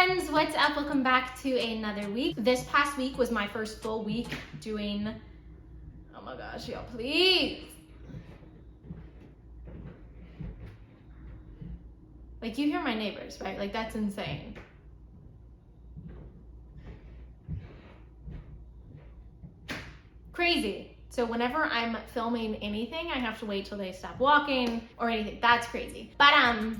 friends, what's up? Welcome back to another week. This past week was my first full week doing, oh my gosh, y'all, please. Like, you hear my neighbors, right? Like, that's insane. Crazy. So whenever I'm filming anything, I have to wait till they stop walking or anything. That's crazy. But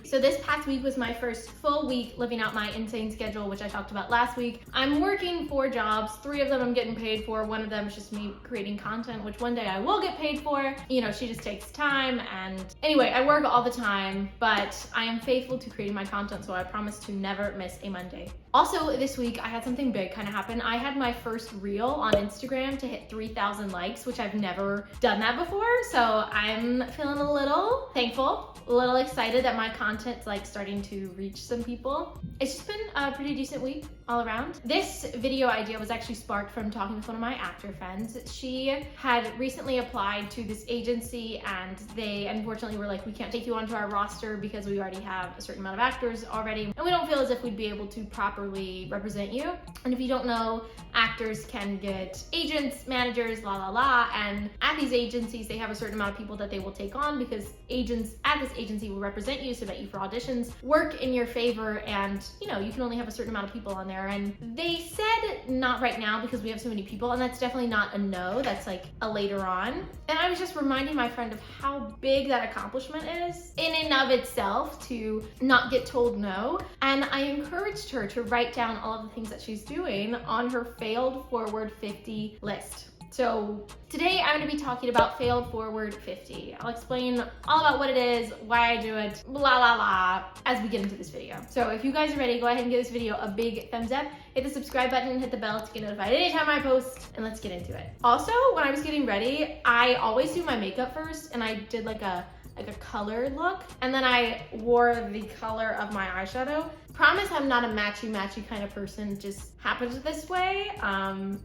so this past week was my first full week living out my insane schedule, which I talked about last week. I'm working 4 jobs. 3 of them I'm getting paid for. 1 of them is just me creating content, which one day I will get paid for. You know, she just takes time. And anyway, I work all the time, but I am faithful to creating my content, so I promise to never miss a Monday. Also, this week I had something big kind of happen. I had my first reel on Instagram to hit 3,000 likes, which I've never done that before. So I'm feeling a little thankful, a little excited that my content's like starting to reach some people. It's just been a pretty decent week all around. This video idea was actually sparked from talking with one of my actor friends. She had recently applied to this agency and they unfortunately were like, we can't take you onto our roster because we already have a certain amount of actors already. And we don't feel as if we'd be able to properly represent you. And if you don't know, actors can get agents, managers, la la la. And at these agencies, they have a certain amount of people that they will take on because agents at this agency will represent you so that you for auditions work in your favor, and you know, you can only have a certain amount of people on there. And they said not right now because we have so many people, and that's definitely not a no, that's like a later on. And I was just reminding my friend of how big that accomplishment is in and of itself to not get told no. And I encouraged her to write down all of the things that she's doing on her failed forward 50 list. So today I'm going to be talking about failed forward 50. I'll explain all about what it is, why I do it, blah, blah, blah, as we get into this video. So if you guys are ready, go ahead and give this video a big thumbs up, hit the subscribe button, and hit the bell to get notified anytime I post, and let's get into it. Also, when I was getting ready, I always do my makeup first, and I did like a color look, and then I wore the color of my eyeshadow. Promise I'm not a matchy kind of person, just happens this way. And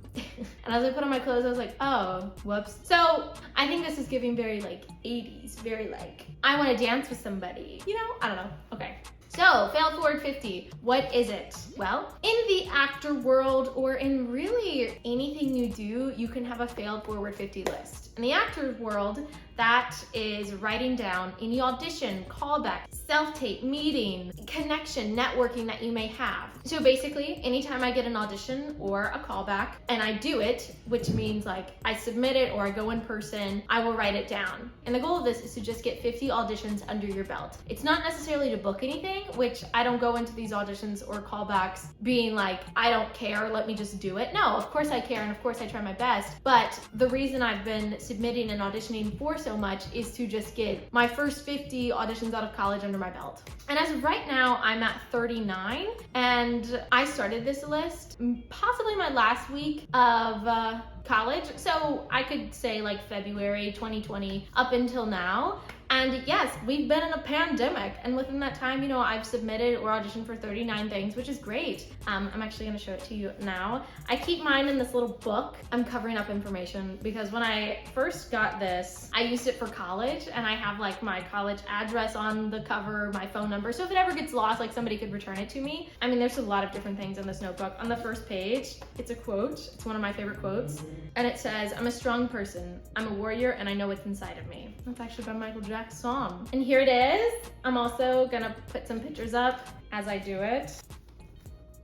as I put on my clothes, I was like, oh, whoops. So I think this is giving very like 80s, very like, I want to dance with somebody. You know, I don't know. Okay. So, failed forward 50, what is it? Well, in the actor world or in really anything you do, you can have a failed forward 50 list. In the actor world, that is writing down any audition, callback, self-tape, meeting, connection, networking that you may have. So basically, anytime I get an audition or a callback and I do it, which means like I submit it or I go in person, I will write it down. And the goal of this is to just get 50 auditions under your belt. It's not necessarily to book anything, which I don't go into these auditions or callbacks being like, I don't care, let me just do it. No, of course I care and of course I try my best. But the reason I've been submitting and auditioning for so much is to just get my first 50 auditions out of college under my belt. And as of right now, I'm at 39, and I started this list possibly my last week of college. So I could say like February 2020 up until now. And yes, we've been in a pandemic, and within that time, you know, I've submitted or auditioned for 39 things, which is great. I'm actually gonna show it to you now. I keep mine in this little book. I'm covering up information because when I first got this, I used it for college, and I have like my college address on the cover, my phone number, so if it ever gets lost, like somebody could return it to me. I mean, there's a lot of different things in this notebook. On the first page, it's a quote. It's one of my favorite quotes, and it says, "I'm a strong person. I'm a warrior, and I know what's inside of me." That's actually by Michael Jackson song. And here it is. I'm also gonna put some pictures up as I do it.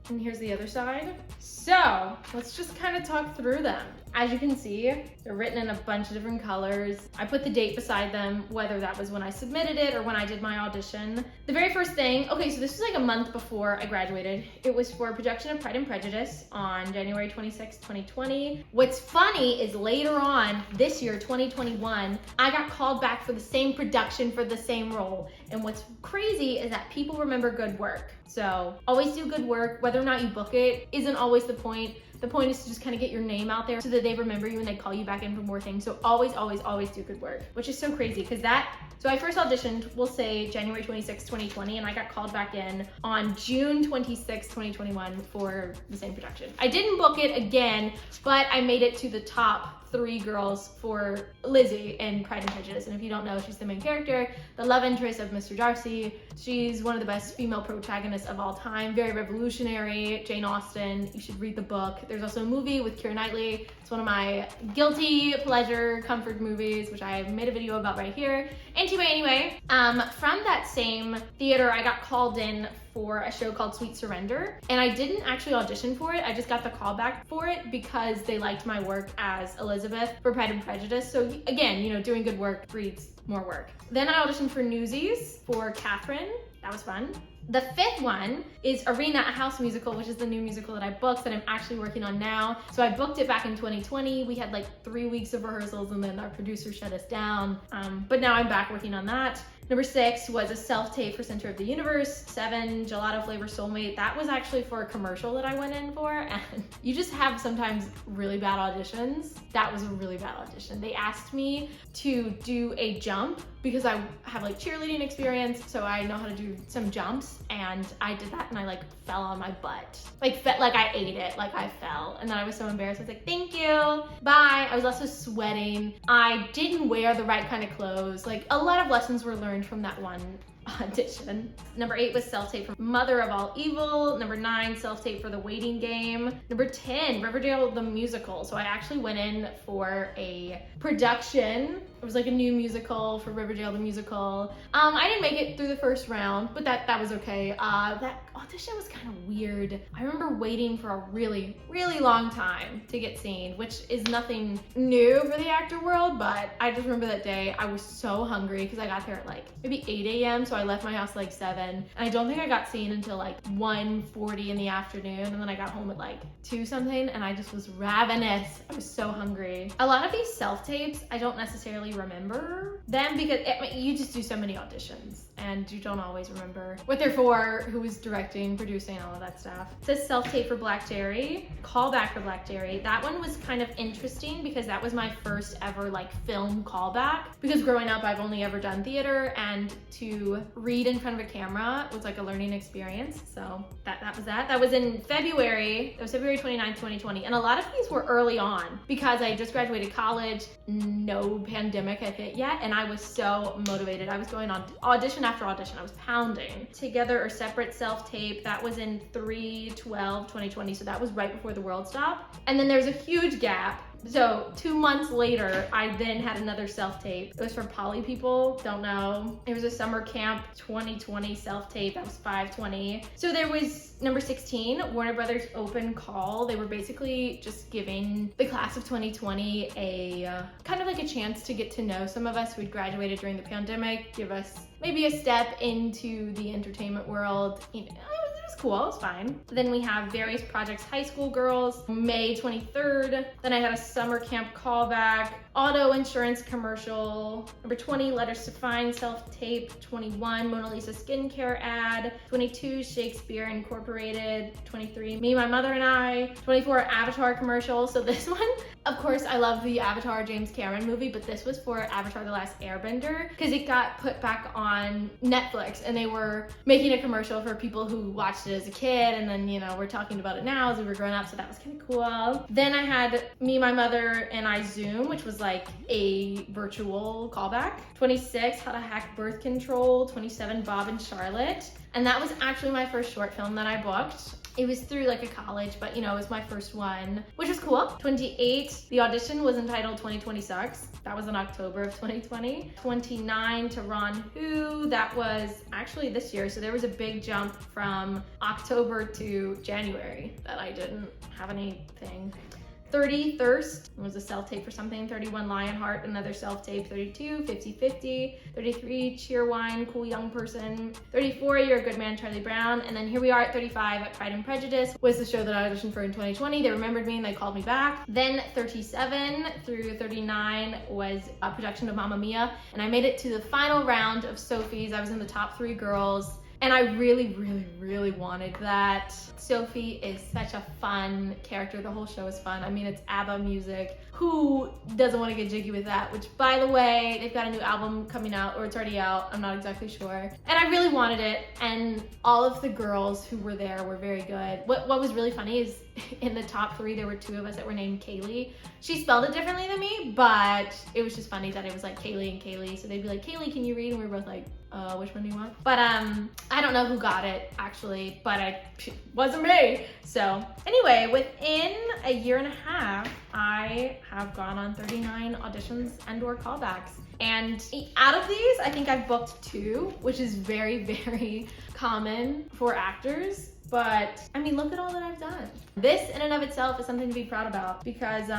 And here's the other side. So let's just kind of talk through them. As you can see, they're written in a bunch of different colors. I put the date beside them, whether that was when I submitted it or when I did my audition. The very first thing, okay, so this was like a month before I graduated. It was for a production of Pride and Prejudice on January 26, 2020. What's funny is later on this year, 2021, I got called back for the same production for the same role. And what's crazy is that people remember good work. So always do good work. Whether or not you book it isn't always the point. The point is to just kind of get your name out there so that they remember you and they call you back in for more things. So always, always, always do good work, which is so crazy because so I first auditioned, we'll say January 26, 2020, and I got called back in on June 26, 2021 for the same production. I didn't book it again, but I made it to the top 3 girls for Lizzie in Pride and Prejudice. And if you don't know, she's the main character, the love interest of Mr. Darcy. She's one of the best female protagonists of all time, very revolutionary, Jane Austen. You should read the book. There's also a movie with Keira Knightley. It's one of my guilty pleasure comfort movies, which I made a video about right here. Anyway, from that same theater, I got called in for a show called Sweet Surrender, and I didn't actually audition for it. I just got the call back for it because they liked my work as Elizabeth for Pride and Prejudice. So again, you know, doing good work breeds more work. Then I auditioned for Newsies for Catherine. That was fun. The 5th one is Arena, a house musical, which is the new musical that I booked that I'm actually working on now. So I booked it back in 2020. We had like 3 weeks of rehearsals and then our producer shut us down. But now I'm back working on that. Number 6 was a self-tape for Center of the Universe. 7, Gelato Flavor Soulmate. That was actually for a commercial that I went in for, and you just have sometimes really bad auditions. That was a really bad audition. They asked me to do a jump because I have like cheerleading experience, so I know how to do some jumps, and I did that and I like fell on my butt. Like I ate it, like I fell, and then I was so embarrassed. I was like, thank you, bye. I was also sweating. I didn't wear the right kind of clothes. Like a lot of lessons were learned from that one audition. Number 8 was self-tape for Mother of All Evil. Number 9, self-tape for The Waiting Game. Number 10, Riverdale the Musical. So I actually went in for a production. It was like a new musical for Riverdale the Musical. I didn't make it through the first round, but that was okay. That audition was kind of weird. I remember waiting for a really, really long time to get seen, which is nothing new for the actor world, but I just remember that day I was so hungry because I got there at like maybe 8 a.m. So I left my house at like 7, and I don't think I got seen until like 1:40 in the afternoon, and then I got home at like 2 something, and I just was ravenous. I was so hungry. A lot of these self-tapes, I don't necessarily remember them because you just do so many auditions and you don't always remember what they're for, who was directing, producing, all of that stuff. It says self-tape for Black Cherry, callback for Black Cherry. That one was kind of interesting because that was my first ever like film callback, because growing up I've only ever done theater, and to read in front of a camera was like a learning experience. So that was that. That was in February. It was February 29th, 2020. And a lot of these were early on because I just graduated college. No pandemic had hit yet, and I was so motivated. I was going on audition after audition. I was pounding. Together or separate self-tape, that was in 3/12/2020, so that was right before the world stopped. And then there's a huge gap. So 2 months later, I then had another self-tape. It was for poly people, don't know. It was a summer camp 2020 self-tape, that was 5/20. So there was number 16, Warner Brothers Open Call. They were basically just giving the class of 2020 a kind of like a chance to get to know some of us who had graduated during the pandemic, give us maybe a step into the entertainment world. You know, it was cool, it was fine. Then we have various projects, high school girls, May 23rd. Then I had a summer camp callback, auto insurance commercial. Number 20, Letters to Fine self-tape. 21, Mona Lisa skincare ad. 22, Shakespeare Incorporated. 23, Me, My Mother and I. 24, Avatar commercial. So this one, of course, I love the Avatar James Cameron movie, but this was for Avatar The Last Airbender because it got put back on Netflix, and they were making a commercial for people who watched it as a kid, and then, you know, we're talking about it now as we were growing up, so that was kind of cool. Then I had Me, My Mother and I Zoom, which was like a virtual callback. 26, How to Hack Birth Control. 27, Bob and Charlotte. And that was actually my first short film that I booked. It was through like a college, but you know, it was my first one, which was cool. 28, the audition was entitled 2020 Sucks. That was in October of 2020. 29, To Ron Who. That was actually this year. So there was a big jump from October to January that I didn't have anything. 30, Thirst was a self-tape for something. 31, Lionheart, another self-tape. 32, 50/50. 33, Cheerwine, Cool Young Person. 34, You're a Good Man, Charlie Brown. And then here we are at 35, at Pride and Prejudice was the show that I auditioned for in 2020. They remembered me and they called me back. Then 37 through 39 was a production of Mamma Mia, and I made it to the final round of Sophie's. I was in the top 3 girls. And I really wanted that. Sophie is such a fun character. The whole show is fun. I mean, it's ABBA music. Who doesn't want to get jiggy with that? Which, by the way, they've got a new album coming out, or it's already out. I'm not exactly sure. And I really wanted it. And all of the girls who were there were very good. What was really funny is in the top 3, there were 2 of us that were named Kayleigh. She spelled it differently than me, but it was just funny that it was like Kayleigh and Kayleigh. So they'd be like, Kayleigh, can you read? And we were both like, which one do you want? But I don't know who got it actually, but it wasn't me. So anyway, within a year and a half, I have gone on 39 auditions and/or callbacks. And out of these, I think I've booked 2, which is very common for actors. But I mean, look at all that I've done. This in and of itself is something to be proud about because,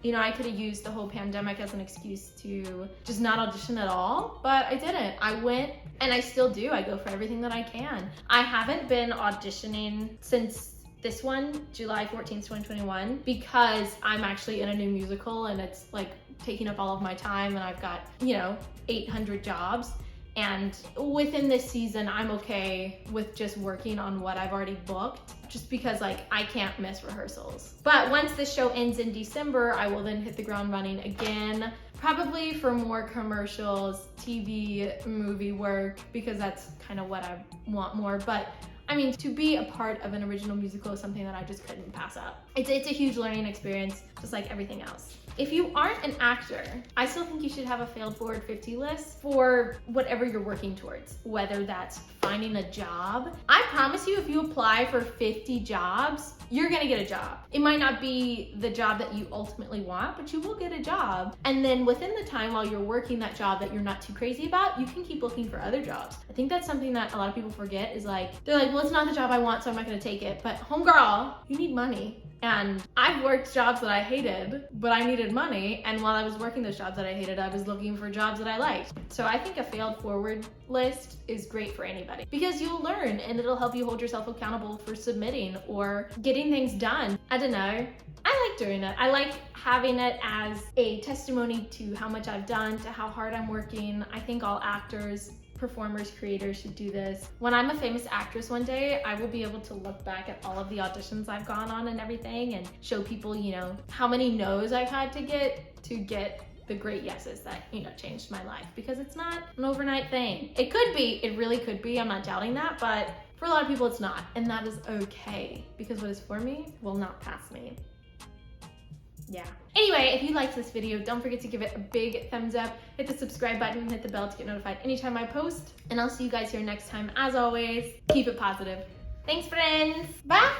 you know, I could have used the whole pandemic as an excuse to just not audition at all, but I didn't. I went, and I still do. I go for everything that I can. I haven't been auditioning since this one, July 14th, 2021, because I'm actually in a new musical and it's like taking up all of my time and I've got, you know, 800 jobs. And within this season, I'm okay with just working on what I've already booked, just because like I can't miss rehearsals. But once the show ends in December, I will then hit the ground running again, probably for more commercials, TV, movie work, because that's kind of what I want more. But I mean, to be a part of an original musical is something that I just couldn't pass up. It's a huge learning experience, just like everything else. If you aren't an actor, I still think you should have a failed forward 50 list for whatever you're working towards, whether that's finding a job. I promise you, if you apply for 50 jobs, you're gonna get a job. It might not be the job that you ultimately want, but you will get a job. And then within the time while you're working that job that you're not too crazy about, you can keep looking for other jobs. I think that's something that a lot of people forget is like, they're like, well, it's not the job I want, so I'm not gonna take it. But homegirl, you need money. And I've worked jobs that I hated, but I needed money. And while I was working those jobs that I hated, I was looking for jobs that I liked. So I think a failed forward list is great for anybody because you'll learn and it'll help you hold yourself accountable for submitting or getting things done. I don't know. I like doing it. I like having it as a testimony to how much I've done, to how hard I'm working. I think all actors, performers, creators should do this. When I'm a famous actress one day, I will be able to look back at all of the auditions I've gone on and everything and show people, you know, how many no's I've had to get the great yeses that, you know, changed my life, because it's not an overnight thing. It could be, it really could be, I'm not doubting that, but for a lot of people it's not, and that is okay, because what is for me will not pass me. Yeah. Anyway, if you liked this video, don't forget to give it a big thumbs up, hit the subscribe button, and hit the bell to get notified anytime I post, and I'll see you guys here next time. As always, keep it positive. Thanks, friends. Bye.